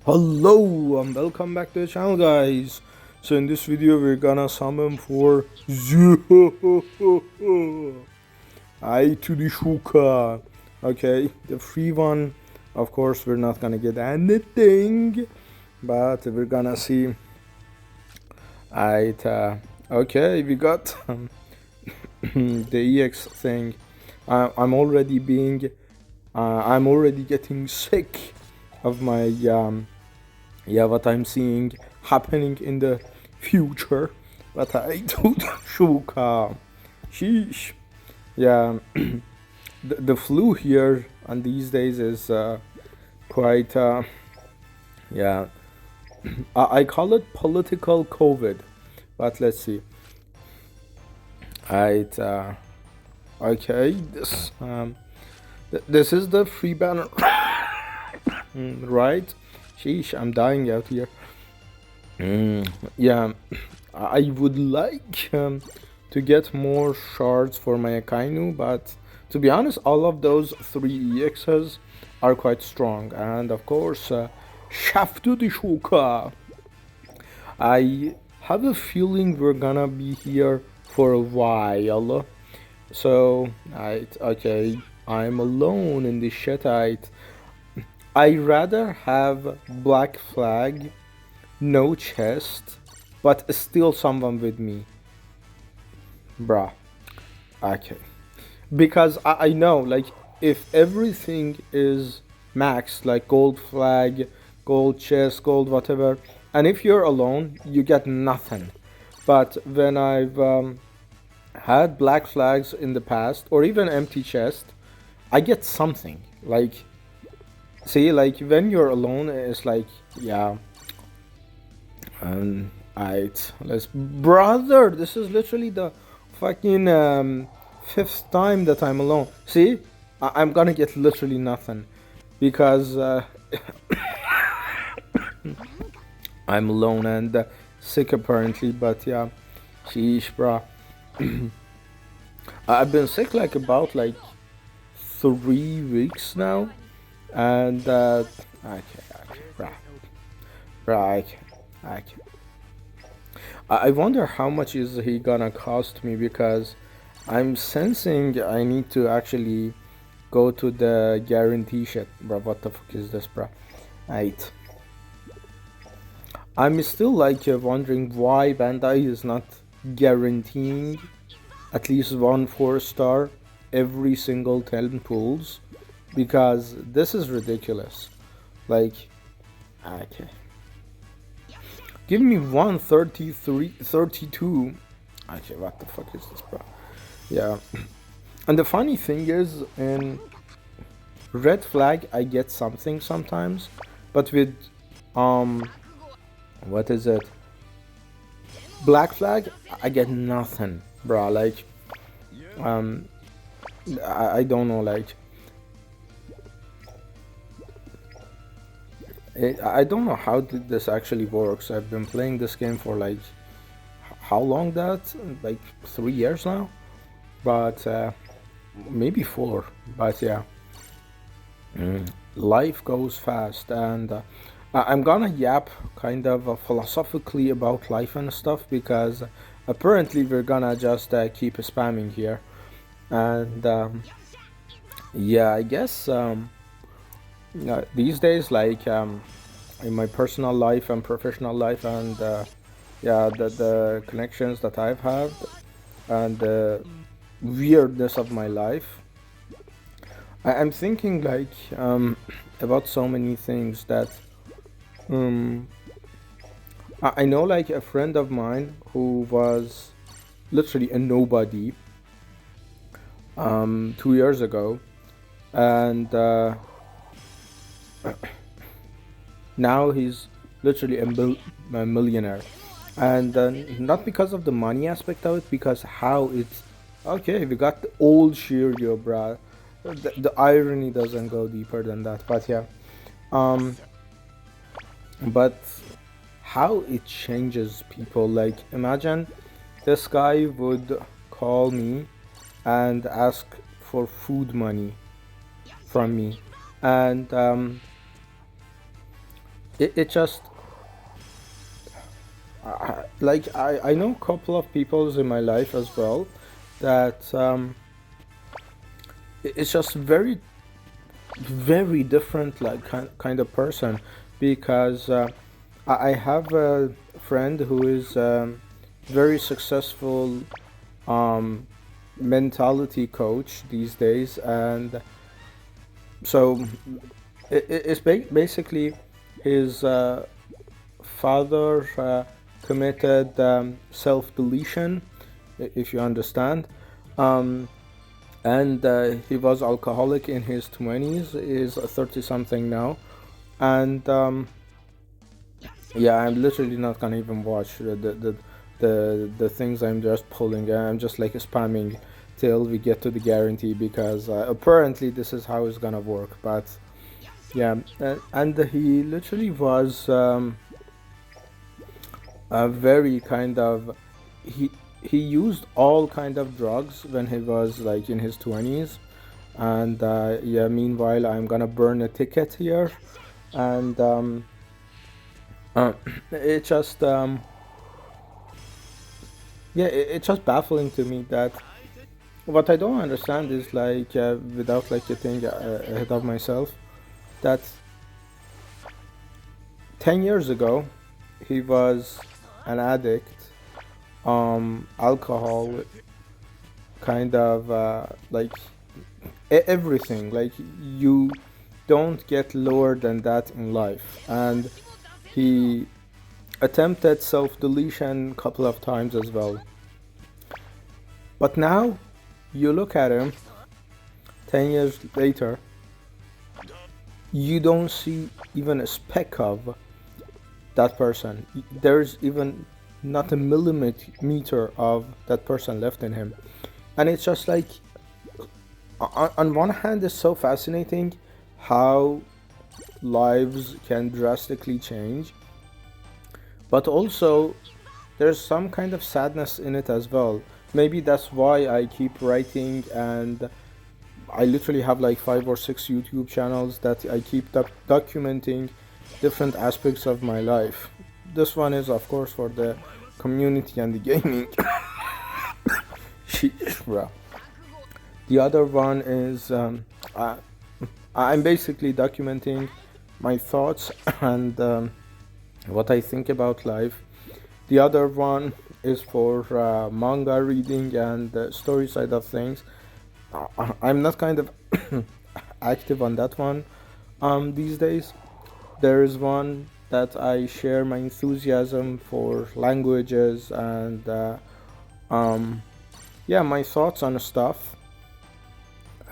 Hello and welcome back to the channel, guys. So in this video we're gonna summon for Zehahaha. I to the Shuka. Okay, the free one. Of course we're not gonna get anything, but we're gonna see. Okay, we got the EX thing. I'm already being I'm already getting sick of my what I'm seeing happening in the future. But I don't shuka. Sheesh. Yeah, the flu here on these days is quite yeah. I call it political COVID, but let's see. Right. Okay. This is the free banner. Right? Sheesh, I'm dying out here. Yeah, I would like to get more shards for my Akainu, but to be honest, all of those 3 EXs are quite strong. And of course, Shaftu the Shuka. I have a feeling we're gonna be here for a while. So, okay, I'm alone in this shitite. I rather have black flag, no chest, but still someone with me. Bruh. Okay. Because I know, like, if everything is maxed, like gold flag, gold chest, gold whatever, and if you're alone, you get nothing. But when I've had black flags in the past, or even empty chest, I get something. Like, see, like when you're alone, it's like, yeah. Let's, brother. This is literally the fucking fifth time that I'm alone. See, I'm gonna get literally nothing because I'm alone and sick apparently. But yeah, sheesh, bruh. I've been sick like about like 3 weeks now, and okay, right. I wonder how much is he gonna cost me, because I'm sensing I need to actually go to the guarantee shit, bro. What the fuck is this, bro? Right. I'm still like wondering why Bandai is not guaranteeing at least one 4-star every single 10 pulls, because this is ridiculous. Like, okay, give me 133 32. Okay, what the fuck is this, bro? Yeah. And the funny thing is, in red flag I get something sometimes, but with what is it, black flag, I get nothing, bro. Like, I don't know, like, I don't know how this actually works. I've been playing this game for like how long, that like 3 years now, but maybe 4. But yeah, life goes fast, and I'm gonna yap kind of philosophically about life and stuff, because apparently we're gonna just keep spamming here. And yeah, I guess these days, like, in my personal life and professional life, and yeah, the connections that I've had, and the weirdness of my life, I'm thinking like about so many things that I know, like a friend of mine who was literally a nobody 2 years ago, and now he's literally a millionaire, and not because of the money aspect of it, because how it's okay. We got the old Shiryu, bruh. The irony doesn't go deeper than that, but yeah. um but how it changes people. Like, imagine this guy would call me and ask for food money from me, and it just like I know a couple of peoples in my life as well that it's just very different like kind of person because I have a friend who is very successful um, mentality coach these days, and so it's basically his father committed self deletion, if you understand. Um, and he was alcoholic in his 20s, is 30 something now. And yeah, I'm literally not gonna even watch the things I'm just pulling. I'm just like spamming till we get to the guarantee because apparently this is how it's gonna work. But yeah, and he literally was a very kind of he he used all kind of drugs when he was like in his 20s. And yeah, meanwhile I'm gonna burn a ticket here. And uh, it just yeah, it's just baffling to me that what I don't understand is like without like a thing ahead of myself, that 10 years ago he was an addict, alcohol, kind of like everything. Like you don't get lower than that in life. And he attempted self deletion a couple of times as well. But now you look at him 10 years later, you don't see even a speck of that person. There's even not a millimeter of that person left in him. And it's just like, on one hand, it's so fascinating how lives can drastically change, but also there's some kind of sadness in it as well. Maybe that's why I keep writing, and I literally have like 5 or 6 YouTube channels that I keep documenting different aspects of my life. This one is, of course, for the community and the gaming. Sheesh, bro. The other one is I'm basically documenting my thoughts and what I think about life. The other one is for manga reading and the story side of things. I'm not kind of active on that one these days. There is one that I share my enthusiasm for languages and um, yeah, my thoughts on stuff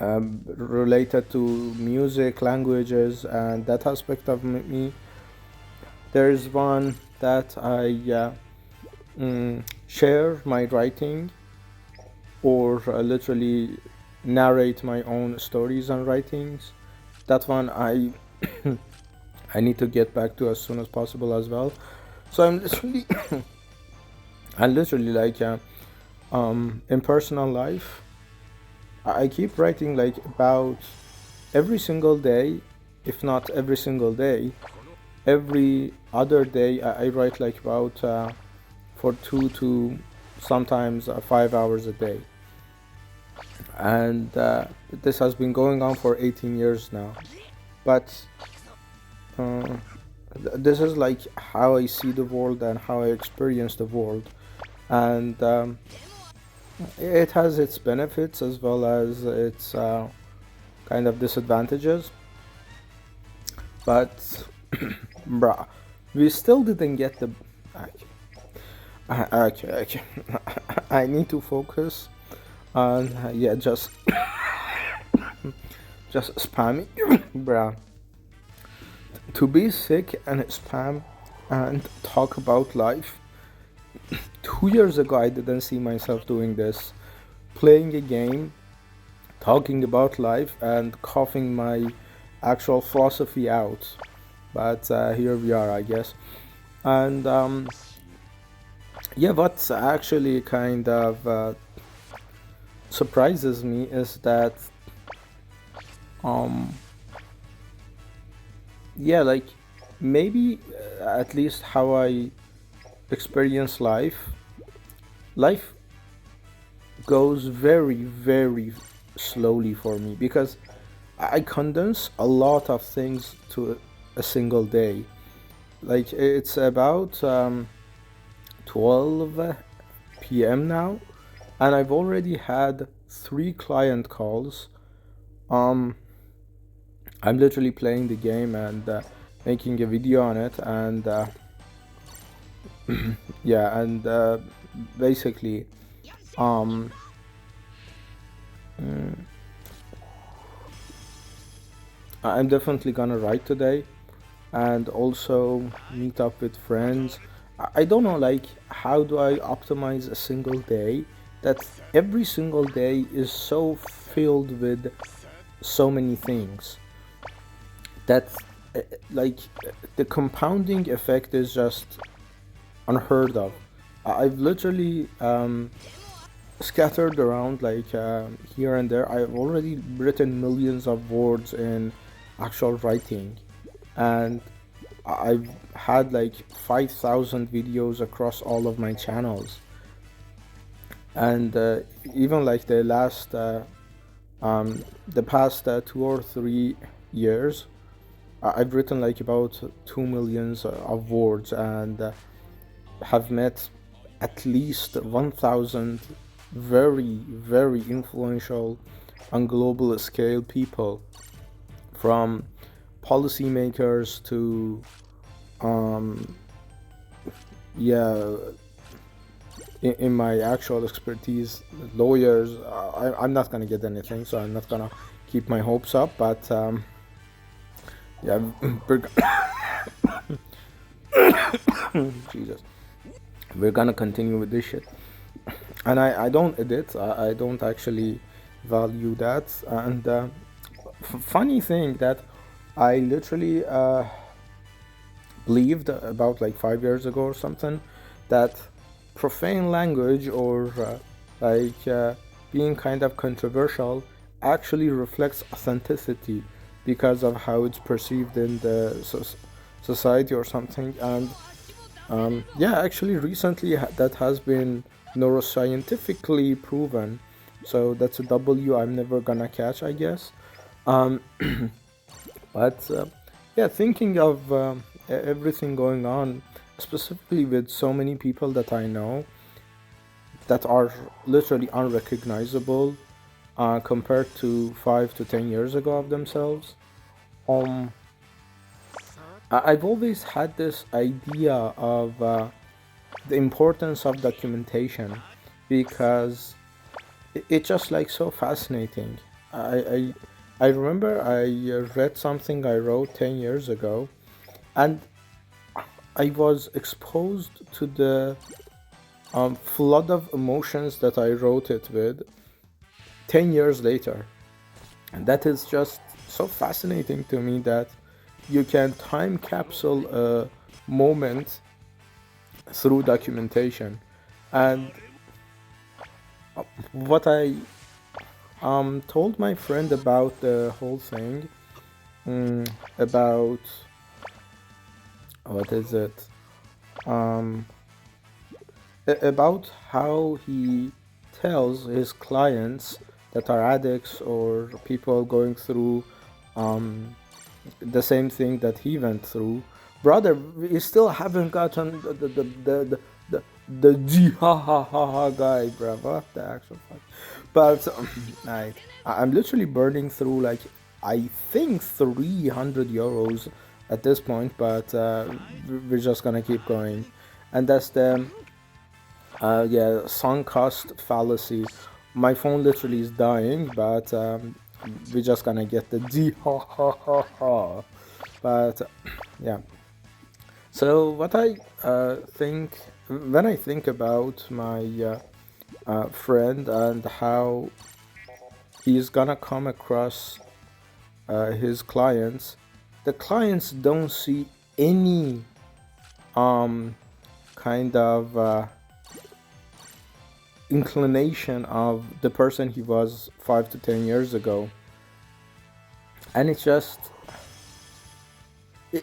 related to music, languages, and that aspect of me. There is one that I share my writing, or literally narrate my own stories and writings. That one I need to get back to as soon as possible as well. So I'm literally like in personal life, I keep writing like about every single day, if not every single day. Every other day, I write like about for 2 to sometimes 5 hours a day. And this has been going on for 18 years now. But uh, this is like how I see the world and how I experience the world. And it has its benefits as well as its kind of disadvantages. But bruh, we still didn't get the. Okay. I need to focus on yeah, just spamming, bruh. To be sick and spam and talk about life. 2 years ago, I didn't see myself doing this. Playing a game, talking about life, and coughing my actual philosophy out. But here we are, I guess. And yeah, what actually kind of surprises me is that um yeah, like maybe at least how I experience life. Life goes very, very slowly for me because I condense a lot of things to a single day. Like it's about 12 p.m. now, and I've already had three client calls. Um, I'm literally playing the game and making a video on it, and yeah, and basically, um, I'm definitely gonna write today and also meet up with friends. I don't know, like, how do I optimize a single day that every single day is so filled with so many things that, uh, like, the compounding effect is just unheard of. I've literally scattered around like here and there. I've already written millions of words in actual writing, and I've had like 5,000 videos across all of my channels. And even like the past 2 or 3 years, I've written like about 2 millions of words and have met at least 1,000 very, very influential on global scale people, from policymakers to um yeah, in my actual expertise, lawyers. I'm not gonna get anything, so I'm not gonna keep my hopes up, but yeah, we're Jesus, we're gonna continue with this shit. And I don't edit. I don't actually value that. And funny thing that I literally believed about like 5 years ago or something, that profane language or being kind of controversial actually reflects authenticity because of how it's perceived in the society or something. And yeah, actually, recently that has been neuroscientifically proven. So that's a W I'm never gonna catch, I guess. Um, but yeah, thinking of everything going on, specifically with so many people that I know that are literally unrecognizable compared to 5 to 10 years ago of themselves. Um, I've always had this idea of the importance of documentation because it's just like so fascinating. I remember I read something I wrote 10 years ago, and I was exposed to the flood of emotions that I wrote it with 10 years later. And that is just so fascinating to me that you can time capsule a moment through documentation. And what I told my friend about the whole thing, about what is it? Um, about how he tells his clients that are addicts or people going through um, the same thing that he went through. Brother, we still haven't gotten the Zehahaha guy, bro. What the actual fuck? But like, I'm literally burning through like, I think 300 euros at this point, but we're just gonna keep going, and that's the yeah, sunk cost fallacy. My phone literally is dying, but we're just gonna get the D ha ha ha ha. But yeah. So what I think when I think about my friend and how he's gonna come across his clients, the clients don't see any um kind of inclination of the person he was 5 to 10 years ago, and it's just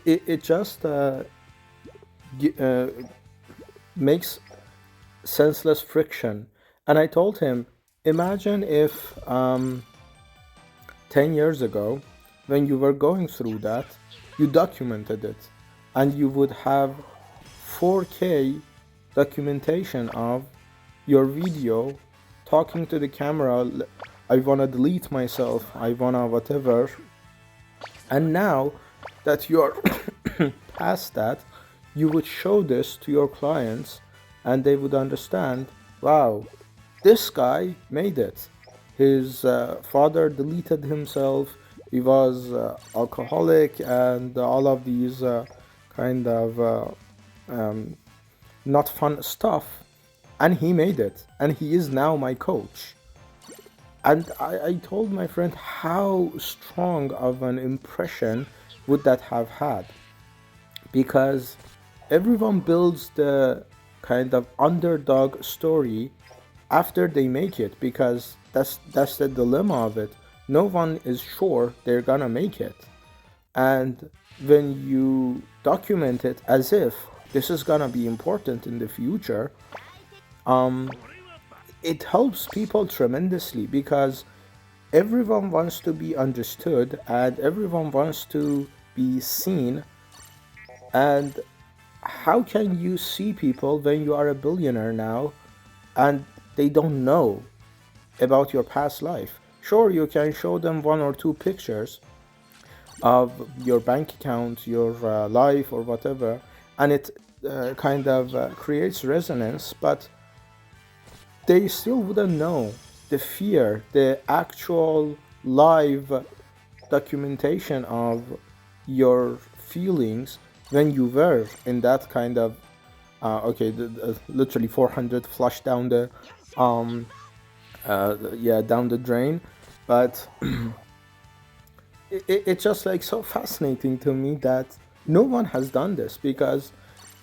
It just gi- makes senseless friction. And I told him, imagine if 10 years ago, when you were going through that, you documented it and you would have 4K documentation of your video talking to the camera. I wanna delete myself, I wanna whatever. And now that you're past that, you would show this to your clients and they would understand, wow, this guy made it. His father deleted himself, he was alcoholic, and all of these kind of not fun stuff. And he made it, and he is now my coach. And I told my friend how strong of an impression would that have had, because everyone builds the kind of underdog story after they make it, because that's the dilemma of it. No one is sure they're gonna make it. And when you document it as if this is gonna be important in the future, it helps people tremendously, because everyone wants to be understood and everyone wants to be seen. And how can you see people when you are a billionaire now and they don't know about your past life? Sure, you can show them one or two pictures of your bank account, your life, or whatever, and it kind of creates resonance, but they still wouldn't know the fear, the actual live documentation of your feelings when you were in that kind of literally 400 flush down the down the drain. But it's just like so fascinating to me that no one has done this, because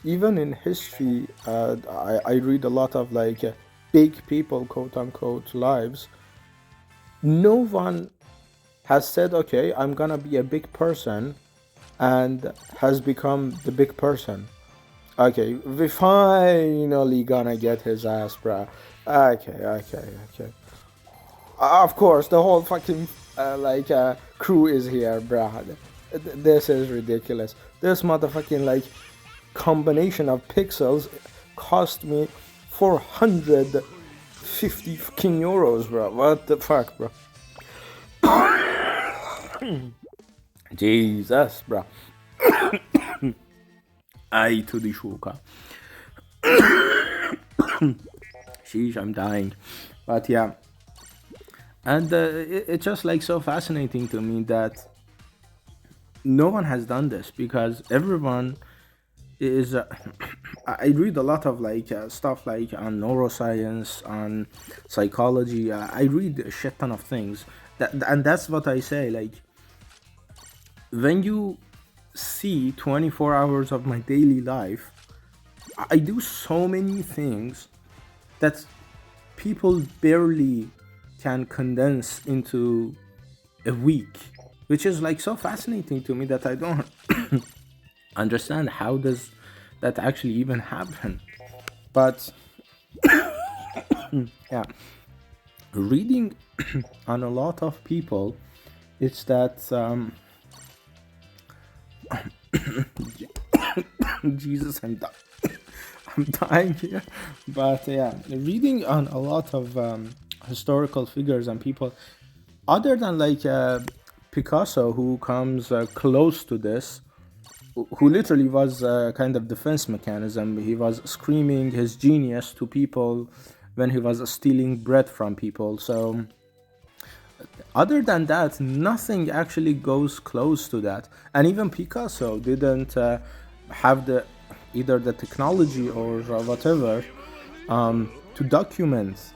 even in history, I read a lot of like big people, quote unquote, lives. No one has said, okay, I'm gonna be a big person, and has become the big person. Okay, we finally gonna get his ass, bruh. Okay. Of course, the whole fucking crew is here, bruh. This is ridiculous. This motherfucking like combination of pixels cost me 450 fucking euros, bro. What the fuck, bro? Jesus, bro. I to the shuka. Sheesh, I'm dying. But yeah. And it's just like so fascinating to me that no one has done this, because everyone is I read a lot of like stuff like on neuroscience, on psychology. I read a shit ton of things and that's what I say, like, when you see 24 hours of my daily life, I do so many things that people barely can condense into a week, which is like so fascinating to me that I don't understand how does that actually even happen. But yeah, reading on a lot of people, it's that Jesus, I'm dying here. But yeah, reading on a lot of historical figures and people, other than like Picasso, who comes close to this, who literally was a kind of defense mechanism. He was screaming his genius to people when he was stealing bread from people. So other than that, nothing actually goes close to that. And even Picasso didn't have the either the technology or whatever to document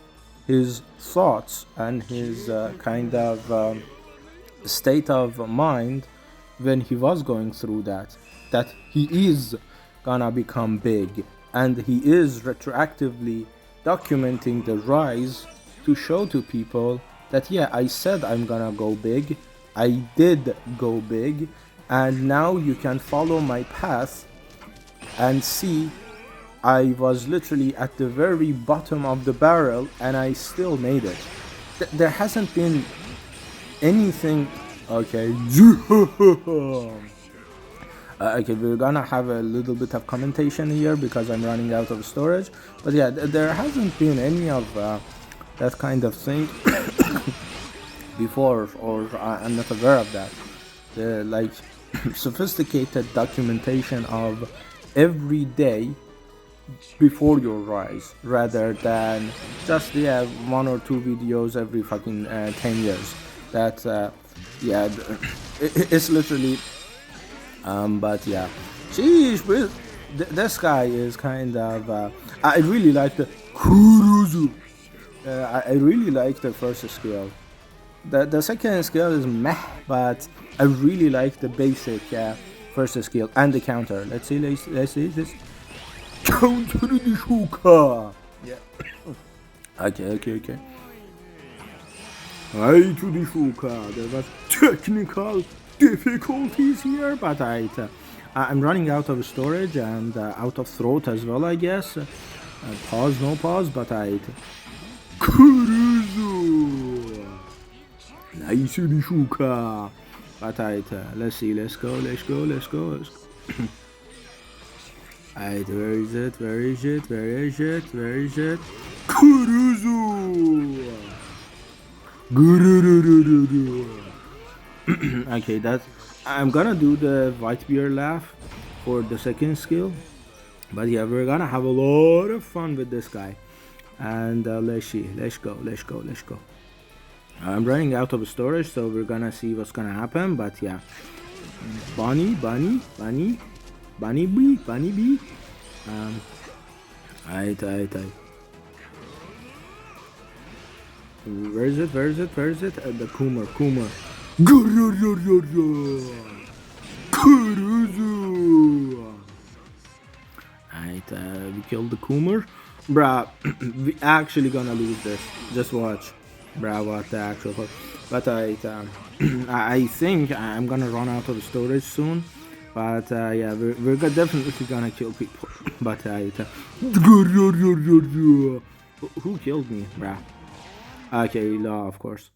his thoughts and his kind of state of mind when he was going through that he is gonna become big, and he is retroactively documenting the rise to show to people that, yeah, I said I'm gonna go big, I did go big, And now you can follow my path and see I was literally at the very bottom of the barrel and I still made it. There hasn't been anything. Okay. Okay, we're gonna have a little bit of commentation here because I'm running out of storage. But yeah, there hasn't been any of that kind of thing before, or I'm not aware of that. The like sophisticated documentation of every day before your rise, rather than just one or two videos every fucking 10 years. That yeah, it's literally. But yeah, sheesh, this guy is kind of. I really like the Kuruzu. I really like the first skill. The second skill is meh, but I really like the basic first skill and the counter. Let's see this. Counter the Shuka. Yeah. Okay. Right to the Shuka. There was technical difficulties here, but I'm running out of storage and out of throat as well, I guess. Pause, no pause, but Kuruzu. Nice to the Shuka. But let's see, let's go. Alright, where is it? Kuruzu! Okay, that's. I'm gonna do the white beer laugh for the second skill. But yeah, we're gonna have a lot of fun with this guy. And let's see, let's go. I'm running out of storage, so we're gonna see what's gonna happen. But yeah, Bunny B. Aight. Where is it? The Kumar. Kuruzu. Aight, we killed the Kumar. Bruh, we actually gonna lose this. Just watch. Bruh, what the actual fuck. But I think I'm gonna run out of storage soon. But yeah, we're definitely gonna kill people. But who killed me, bruh? Okay, law, of course.